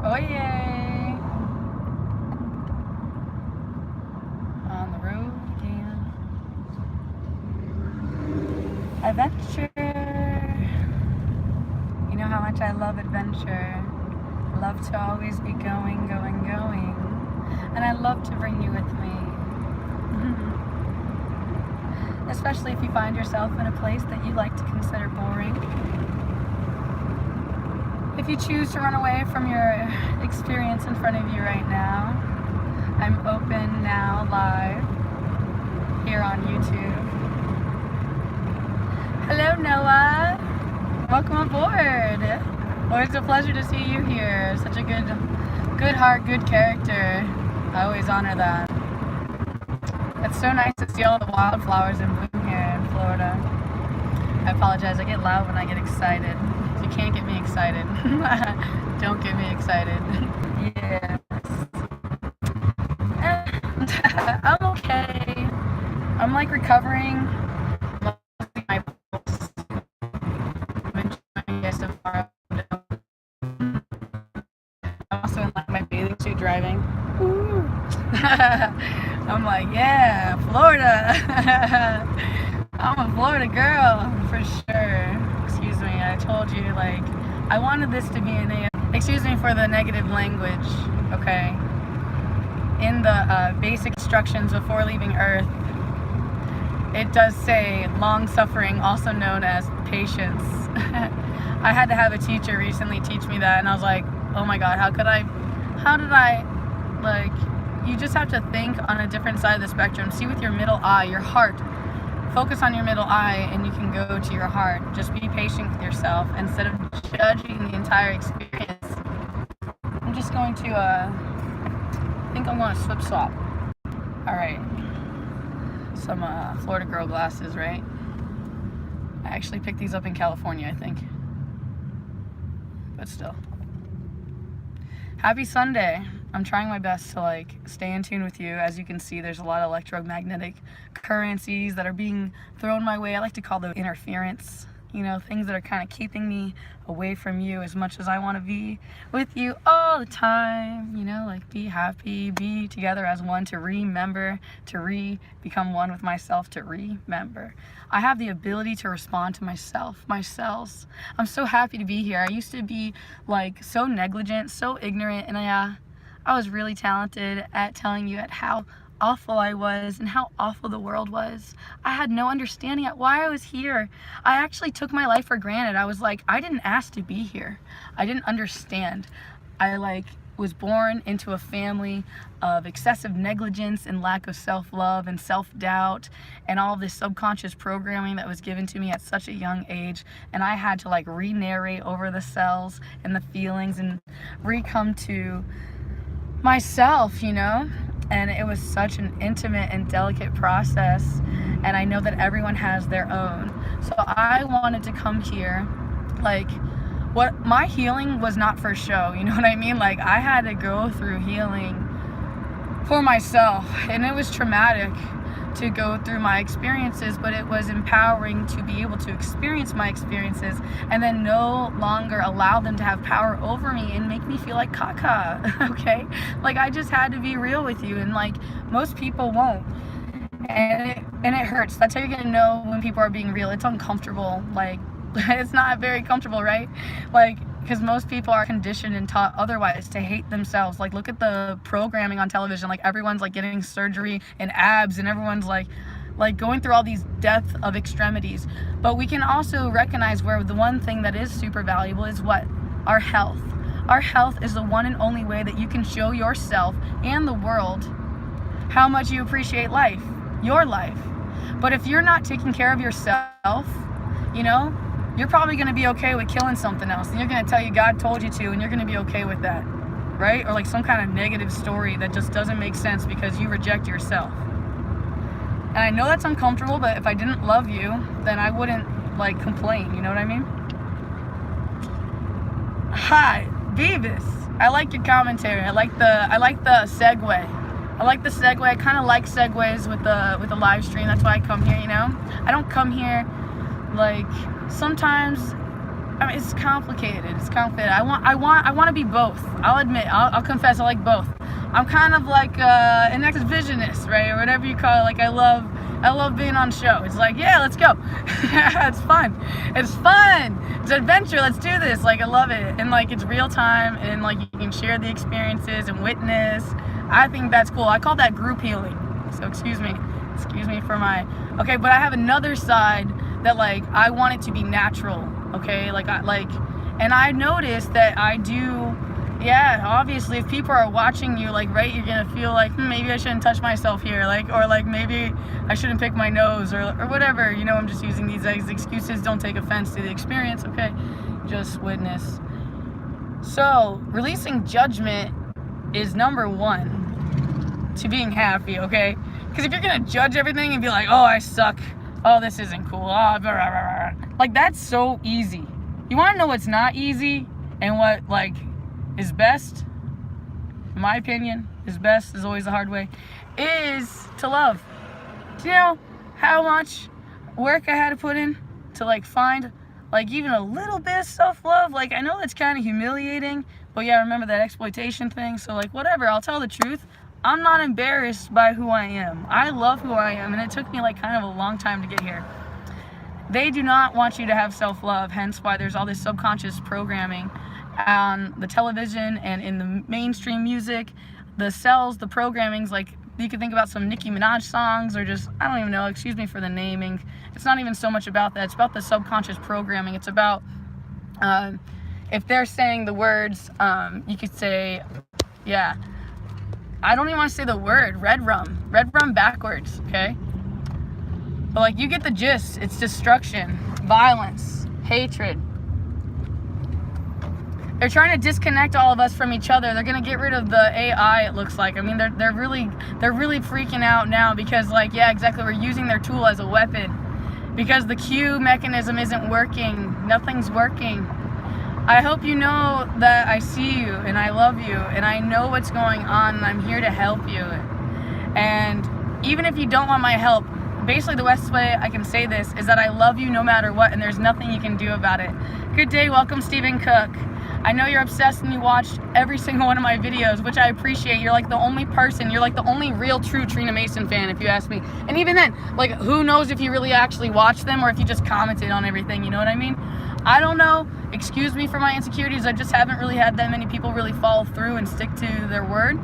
Oh yay! On the road again. Adventure. You know how much I love adventure. Love to always be going, going, going. And I love to bring you with me. Especially if you find yourself in a place that you like to consider boring. If you choose to run away from your experience in front of you right now, I'm open now live here on YouTube. Hello Noah, welcome aboard. Always a pleasure to see you here. Such a good heart, good character. I always honor that. It's so nice to see all the wildflowers in bloom here in Florida. I apologize, I get loud when I get excited. You can't get me excited. Don't get me excited. Yes. I'm okay. I'm like recovering. My pulse. I'm enjoying it so far. I'm also in like my bathing suit driving. Woo. I'm like, yeah, Florida. I'm a Florida girl for sure. Excuse me, I told you, like, I wanted this to be excuse me for the negative language, okay? In the basic instructions before leaving Earth, it does say long suffering, also known as patience. I had to have a teacher recently teach me that, and I was like, oh my god, how did I, like, you just have to think on a different side of the spectrum. See with your middle eye, your heart. Focus on your middle eye and you can go to your heart. Just be patient with yourself instead of judging the entire experience. I'm just going to, I think I'm going to slip swap. Alright. Some Florida girl glasses, right? I actually picked these up in California, I think. But still. Happy Sunday. I'm trying my best to like stay in tune with you. As you can see, there's a lot of electromagnetic currencies that are being thrown my way. I like to call those interference, you know, things that are kind of keeping me away from you as much as I want to be with you all the time, you know, like be happy, be together as one, to remember, to become one with myself, to remember. I have the ability to respond to myself, my cells. I'm so happy to be here. I used to be like so negligent, so ignorant, and I was really talented at telling you at how awful I was and how awful the world was. I had no understanding at why I was here. I actually took my life for granted. I was like, I didn't ask to be here. I didn't understand. I like was born into a family of excessive negligence and lack of self-love and self-doubt and all this subconscious programming that was given to me at such a young age, and I had to like re-narrate over the cells and the feelings and re-come to myself, you know. And it was such an intimate and delicate process, and I know that everyone has their own. So I wanted to come here, like, what my healing was not for show, you know what I mean? Like, I had to go through healing for myself, and it was traumatic to go through my experiences, but it was empowering to be able to experience my experiences and then no longer allow them to have power over me and make me feel like caca. Okay, like I just had to be real with you, and like most people won't, and it hurts. That's how you're gonna know when people are being real. It's uncomfortable, like it's not very comfortable, right? Like, because most people are conditioned and taught otherwise, to hate themselves. Like, look at the programming on television. Like, everyone's like getting surgery and abs, and everyone's like going through all these depth of extremities. But we can also recognize where the one thing that is super valuable is what? Our health. Our health is the one and only way that you can show yourself and the world how much you appreciate life, your life. But if you're not taking care of yourself, you know, you're probably going to be okay with killing something else, and you're going to tell you God told you to, and you're going to be okay with that, right? Or like some kind of negative story that just doesn't make sense because you reject yourself. And I know that's uncomfortable, but if I didn't love you, then I wouldn't like complain, you know what I mean? Hi, Beavis. I like your commentary. I like the segue. I like the segue. I kind of like segues with the live stream. That's why I come here, you know? I don't come here like sometimes I mean, it's complicated. It's complicated. I want to be both. I'll admit. I'll confess. I like both. I'm kind of like an exhibitionist, right, or whatever you call it. Like I love being on show. It's like, yeah, let's go. It's fun. It's fun. It's adventure. Let's do this. Like I love it, and like it's real time, and like you can share the experiences and witness. I think that's cool. I call that group healing. So excuse me for my. Okay, but I have another side that like I want it to be natural. Okay, and I noticed that I do, yeah, obviously if people are watching you, like, right, you're gonna feel like, maybe I shouldn't touch myself here, like, or like maybe I shouldn't pick my nose, or whatever, you know, I'm just using these as excuses. Don't take offense to the experience, okay, just witness. So, releasing judgment is number one to being happy, okay, because if you're gonna judge everything and be like, oh, I suck, oh, this isn't cool, oh, blah, blah, blah, blah. Like, that's so easy. You want to know what's not easy and what, like, is best? In my opinion, is always the hard way, is to love. Do you know how much work I had to put in to, like, find, like, even a little bit of self-love? Like, I know that's kind of humiliating, but yeah, remember that exploitation thing? So, like, whatever, I'll tell the truth. I'm not embarrassed by who I am. I love who I am, and it took me, like, kind of a long time to get here. They do not want you to have self-love, hence why there's all this subconscious programming on the television and in the mainstream music. The cells, the programming's like, you could think about some Nicki Minaj songs, or just, I don't even know, excuse me for the naming. It's not even so much about that. It's about the subconscious programming. It's about, if they're saying the words, you could say, yeah, I don't even want to say the word, red rum backwards, okay? But like, you get the gist. It's destruction, violence, hatred. They're trying to disconnect all of us from each other. They're gonna get rid of the AI, it looks like. I mean, they're really freaking out now because, like, yeah, exactly, we're using their tool as a weapon because the cue mechanism isn't working. Nothing's working. I hope you know that I see you and I love you and I know what's going on and I'm here to help you. And even if you don't want my help, basically the best way I can say this is that I love you no matter what, and there's nothing you can do about it. Good day, welcome Stephen Cook. I know you're obsessed and you watched every single one of my videos, which I appreciate. You're like the only person, you're like the only real true Trina Mason fan, if you ask me. And even then, like, who knows if you really actually watched them or if you just commented on everything, you know what I mean? I don't know, excuse me for my insecurities, I just haven't really had that many people really follow through and stick to their word.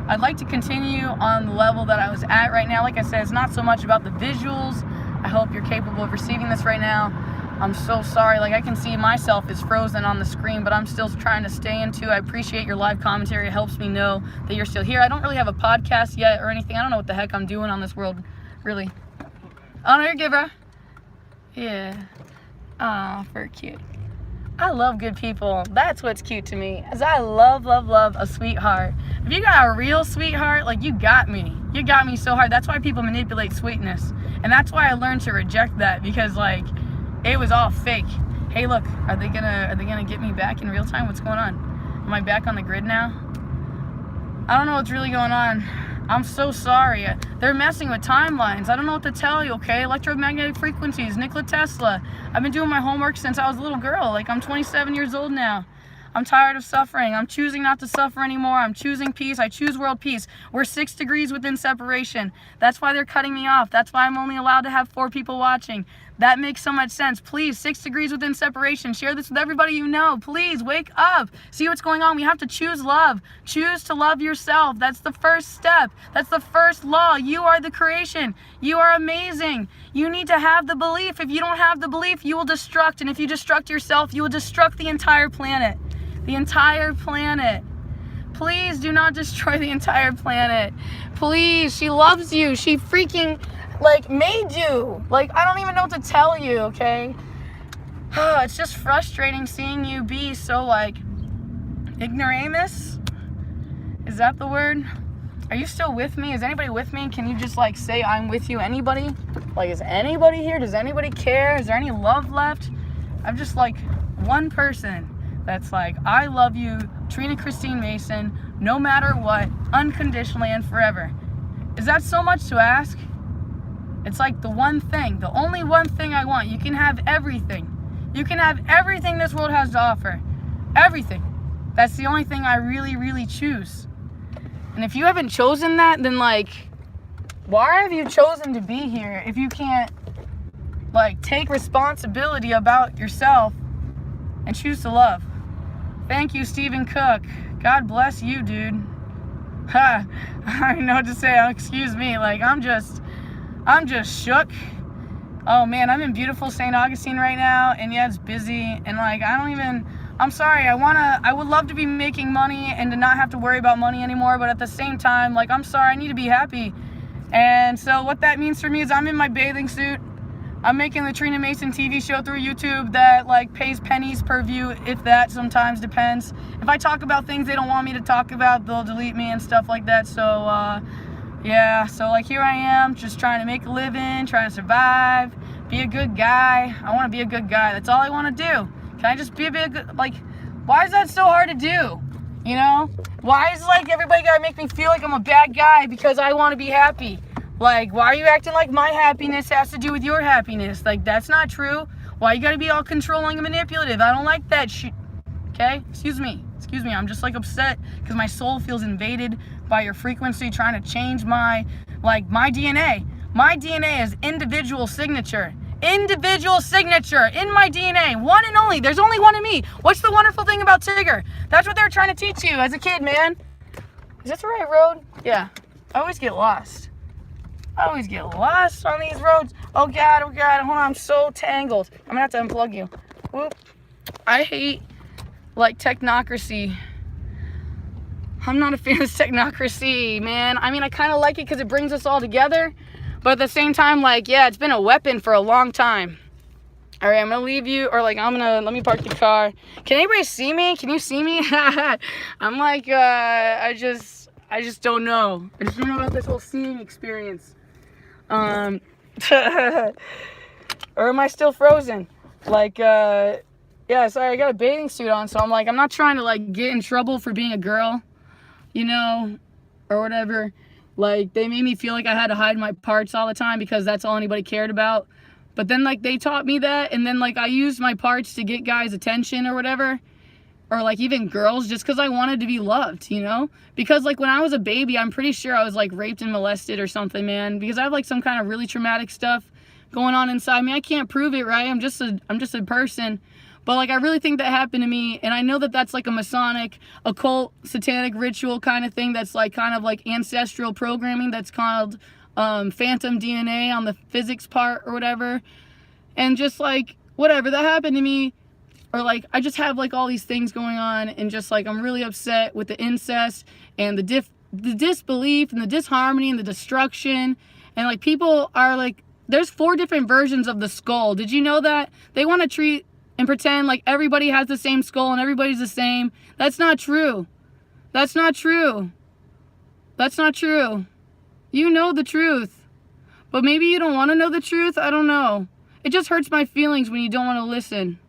I'd like to continue on the level that I was at right now. Like I said, it's not so much about the visuals. I hope you're capable of receiving this right now. I'm so sorry. Like, I can see myself is frozen on the screen, but I'm still trying to stay into. I appreciate your live commentary. It helps me know that you're still here. I don't really have a podcast yet or anything. I don't know what the heck I'm doing on this world, really. Oh, no, you're good, bro. Yeah. Aw, very cute. I love good people. That's what's cute to me, is I love a sweetheart. If you got a real sweetheart, like, you got me. You got me so hard. That's why people manipulate sweetness. And that's why I learned to reject that, because, like, it was all fake. Hey, look, are they gonna get me back in real time? What's going on? Am I back on the grid now? I don't know what's really going on. I'm so sorry. They're messing with timelines. I don't know what to tell you, okay? Electromagnetic frequencies, Nikola Tesla. I've been doing my homework since I was a little girl. Like, I'm 27 years old now. I'm tired of suffering. I'm choosing not to suffer anymore. I'm choosing peace. I choose world peace. We're 6 degrees within separation. That's why they're cutting me off. That's why I'm only allowed to have 4 people watching. That makes so much sense. Please, 6 degrees within separation. Share this with everybody you know. Please, wake up. See what's going on. We have to choose love. Choose to love yourself. That's the first step. That's the first law. You are the creation. You are amazing. You need to have the belief. If you don't have the belief, you will destruct. And if you destruct yourself, you will destruct the entire planet. The entire planet. Please do not destroy the entire planet. Please, she loves you. She freaking, like, made you. Like, I don't even know what to tell you, okay? It's just frustrating seeing you be so, like, ignoramus. Is that the word? Are you still with me? Is anybody with me? Can you just, like, say I'm with you? Anybody? Like, is anybody here? Does anybody care? Is there any love left? I'm just, like, one person that's like, I love you, Trina Christine Mason, no matter what, unconditionally and forever. Is that so much to ask? It's like the one thing, the only one thing I want. You can have everything. You can have everything this world has to offer. Everything. That's the only thing I really, really choose. And if you haven't chosen that, then like, why have you chosen to be here if you can't like take responsibility about yourself and choose to love? Thank you, Stephen Cook. God bless you, dude. Ha, I don't know what to say. Excuse me. Like, I'm just shook. Oh man, I'm in beautiful St. Augustine right now, and yeah, it's busy, and like, I'm sorry, I would love to be making money and to not have to worry about money anymore, but at the same time, like, I'm sorry, I need to be happy. And so what that means for me is I'm in my bathing suit. I'm making the Trina Mason TV show through YouTube that like pays pennies per view, if that, sometimes depends. If I talk about things they don't want me to talk about, they'll delete me and stuff like that. So yeah, so like here I am, just trying to make a living, trying to survive, be a good guy. I want to be a good guy. That's all I want to do. Can I just be a good, like, why is that so hard to do? You know? Why is like everybody gotta make me feel like I'm a bad guy because I want to be happy? Like, why are you acting like my happiness has to do with your happiness? Like, that's not true. Why you gotta be all controlling and manipulative? I don't like that shit. Okay? Excuse me. I'm just like upset because my soul feels invaded by your frequency trying to change my DNA. My DNA is individual signature. Individual signature in my DNA. One and only. There's only one of me. What's the wonderful thing about Tigger? That's what they're trying to teach you as a kid, man. Is this the right road? Yeah. I always get lost. on these roads. Oh God, hold on, I'm so tangled. I'm gonna have to unplug you. Whoop. I hate like technocracy. I'm not a fan of technocracy, man. I mean, I kind of like it because it brings us all together, but at the same time, like, yeah, it's been a weapon for a long time. All right, I'm gonna leave you, or like, let me park the car. Can anybody see me? Can you see me? I'm like, I just don't know. I just don't know about this whole seeing experience. Or am I still frozen? Like, yeah, sorry, I got a bathing suit on, so I'm like, I'm not trying to like get in trouble for being a girl, you know, or whatever. Like, they made me feel like I had to hide my parts all the time because that's all anybody cared about. But then like they taught me that, and then like I used my parts to get guys' attention or whatever, or like even girls, just because I wanted to be loved, you know? Because like when I was a baby, I'm pretty sure I was like raped and molested or something, man, because I have like some kind of really traumatic stuff going on inside me. I can't prove it, right? I'm just a person. But like I really think that happened to me, and I know that that's like a Masonic, occult, satanic ritual kind of thing that's like kind of like ancestral programming that's called phantom DNA on the physics part or whatever. And just like whatever that happened to me, or like I just have like all these things going on, and just like I'm really upset with the incest and the disbelief and the disharmony and the destruction. And like people are like, there's 4 different versions of the skull. Did you know that? They want to treat and pretend like everybody has the same skull and everybody's the same. That's not true. That's not true. That's not true. You know the truth. But maybe you don't want to know the truth. I don't know. It just hurts my feelings when you don't want to listen.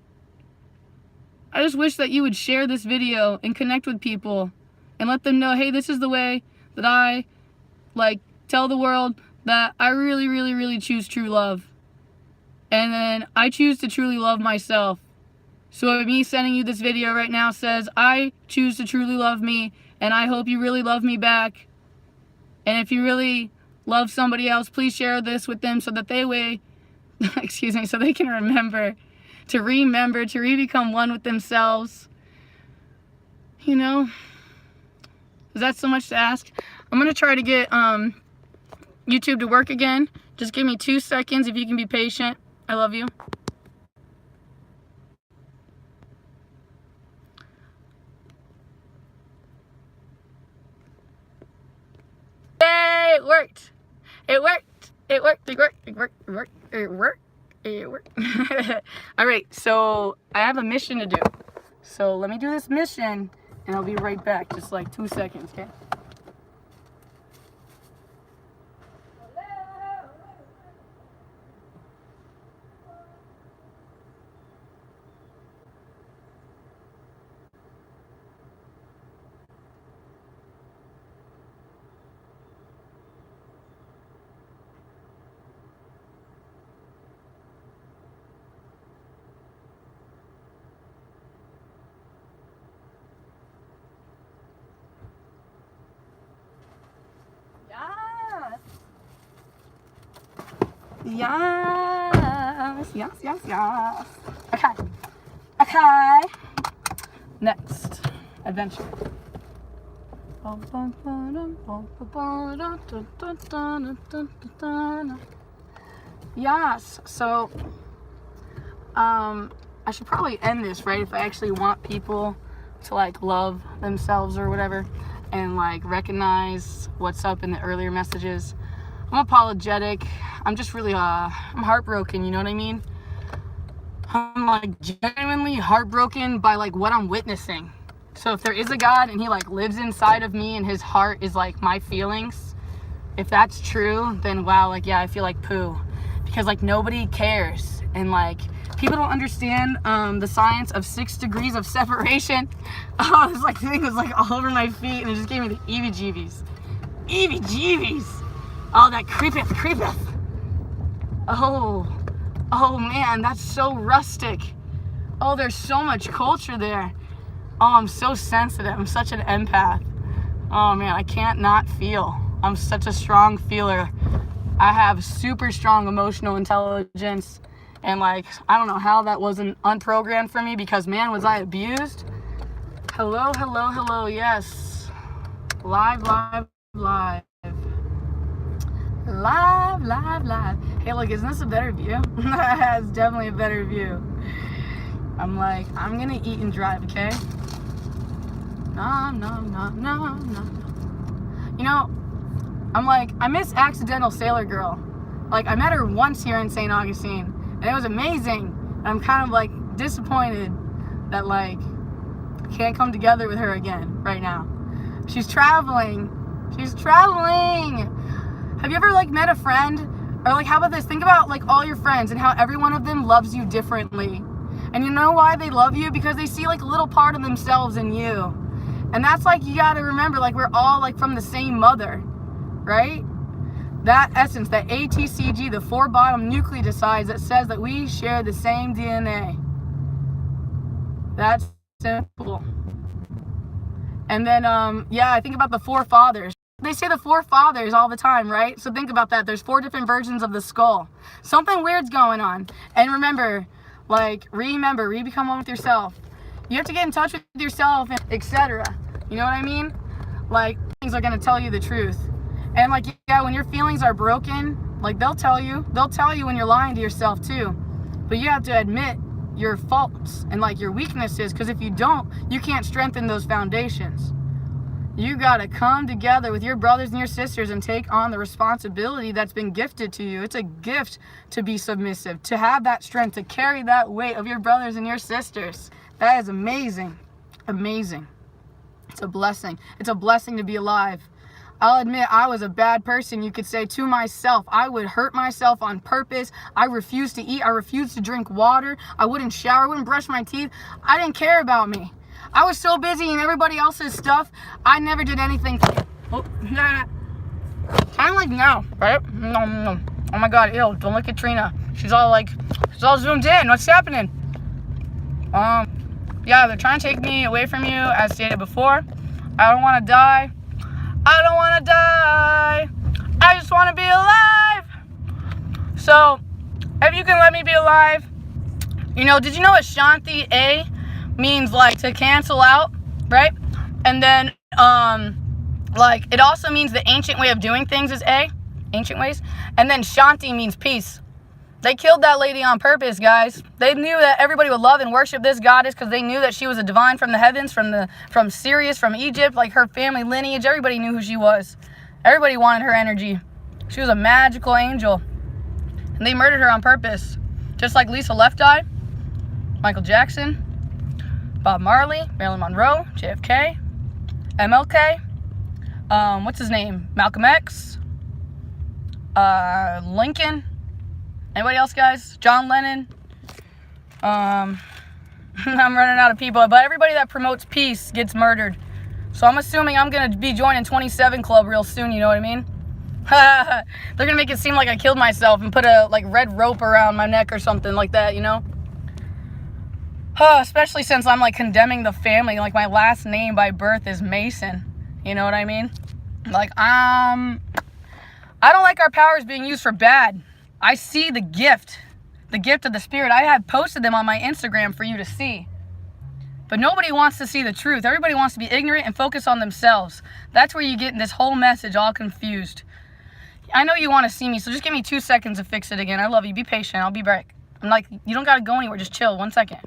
I just wish that you would share this video and connect with people and let them know, hey, this is the way that I like tell the world that I really, really, really choose true love. And then I choose to truly love myself. So me sending you this video right now says, I choose to truly love me, and I hope you really love me back. And if you really love somebody else, please share this with them so that excuse me, so they can remember to re-become one with themselves. You know? Is that so much to ask? I'm going to try to get YouTube to work again. Just give me 2 seconds if you can be patient. I love you. Yay, it worked. It worked. It worked. It worked. It worked. It worked. It worked. It worked. All right, so I have a mission to do. So let me do this mission, and I'll be right back. Just like 2 seconds, okay? Yes, yes, yes, yes. Okay. Next adventure. Yes, so I should probably end this, right? If I actually want people to like love themselves or whatever and like recognize what's up in the earlier messages. I'm apologetic. I'm just really I'm heartbroken, you know what I mean? I'm like genuinely heartbroken by like what I'm witnessing. So if there is a God and he like lives inside of me and his heart is like my feelings, if that's true, then wow, like yeah, I feel like poo. Because like nobody cares. And like people don't understand the science of 6 degrees of separation. Oh, this like thing was like all over my feet and it just gave me the EVGBs. EVGBs. Oh, that creepeth. Oh man, that's so rustic. Oh, there's so much culture there. Oh, I'm so sensitive. I'm such an empath. Oh man, I can't not feel. I'm such a strong feeler. I have super strong emotional intelligence. And like, I don't know how that wasn't unprogrammed for me because man, was I abused. Hello, yes. Live. Hey, look, isn't this a better view? It's definitely a better view. I'm like, I'm gonna eat and drive, okay? No. You know, I'm like, I miss Accidental Sailor Girl. Like, I met her once here in St. Augustine, and it was amazing. And I'm kind of like disappointed that like I can't come together with her again right now. She's traveling. Have you ever like met a friend? Or like, how about this? Think about like all your friends and how every one of them loves you differently. And you know why they love you? Because they see like a little part of themselves in you. And that's like, you gotta remember, like we're all like from the same mother, right? That essence, that ATCG, the 4 bottom nucleotides that says that we share the same DNA. That's simple. And then, yeah, I think about the 4 fathers. They say the 4 fathers all the time, right? So think about that. There's 4 different versions of the skull. Something weird's going on. And remember, like, become one with yourself. You have to get in touch with yourself, etc. You know what I mean? Like, things are going to tell you the truth. And like, yeah, when your feelings are broken, like they'll tell you when you're lying to yourself too. But you have to admit your faults and like your weaknesses, because if you don't, you can't strengthen those foundations. You gotta come together with your brothers and your sisters and take on the responsibility that's been gifted to you. It's a gift to be submissive, to have that strength, to carry that weight of your brothers and your sisters. That is amazing. Amazing. It's a blessing. It's a blessing to be alive. I'll admit I was a bad person, you could say, to myself. I would hurt myself on purpose. I refused to eat. I refused to drink water. I wouldn't shower. I wouldn't brush my teeth. I didn't care about me. I was so busy in everybody else's stuff. I never did anything. Oh, nah. Kind of like now, right? No. Oh my God, ew, don't look at Trina. She's all zoomed in. What's happening? Yeah, they're trying to take me away from you, as stated before. I don't want to die. I just want to be alive. So, if you can let me be alive, you know, did you know Ashanti A means like to cancel out, right? And then, like, it also means the ancient way of doing things is A, ancient ways. And then Shanti means peace. They killed that lady on purpose, guys. They knew that everybody would love and worship this goddess because they knew that she was a divine from the heavens, from Sirius, from Egypt, like her family lineage. Everybody knew who she was. Everybody wanted her energy. She was a magical angel. And they murdered her on purpose. Just like Lisa Left Eye, Michael Jackson, Bob Marley, Marilyn Monroe, JFK, MLK, what's his name? Malcolm X, Lincoln. Anybody else, guys? John Lennon. I'm running out of people, but everybody that promotes peace gets murdered. So I'm assuming I'm gonna be joining 27 Club real soon, you know what I mean? They're gonna make it seem like I killed myself and put a like red rope around my neck or something like that, you know? Especially since I'm like condemning the family. Like my last name by birth is Mason. You know what I mean? Like, I don't like our powers being used for bad. I see the gift of the Spirit. I have posted them on my Instagram for you to see. But nobody wants to see the truth. Everybody wants to be ignorant and focus on themselves. That's where you get this whole message all confused. I know you want to see me, so just give me 2 seconds to fix it again. I love you. Be patient. I'll be back. I'm like, you don't got to go anywhere. Just chill 1 second.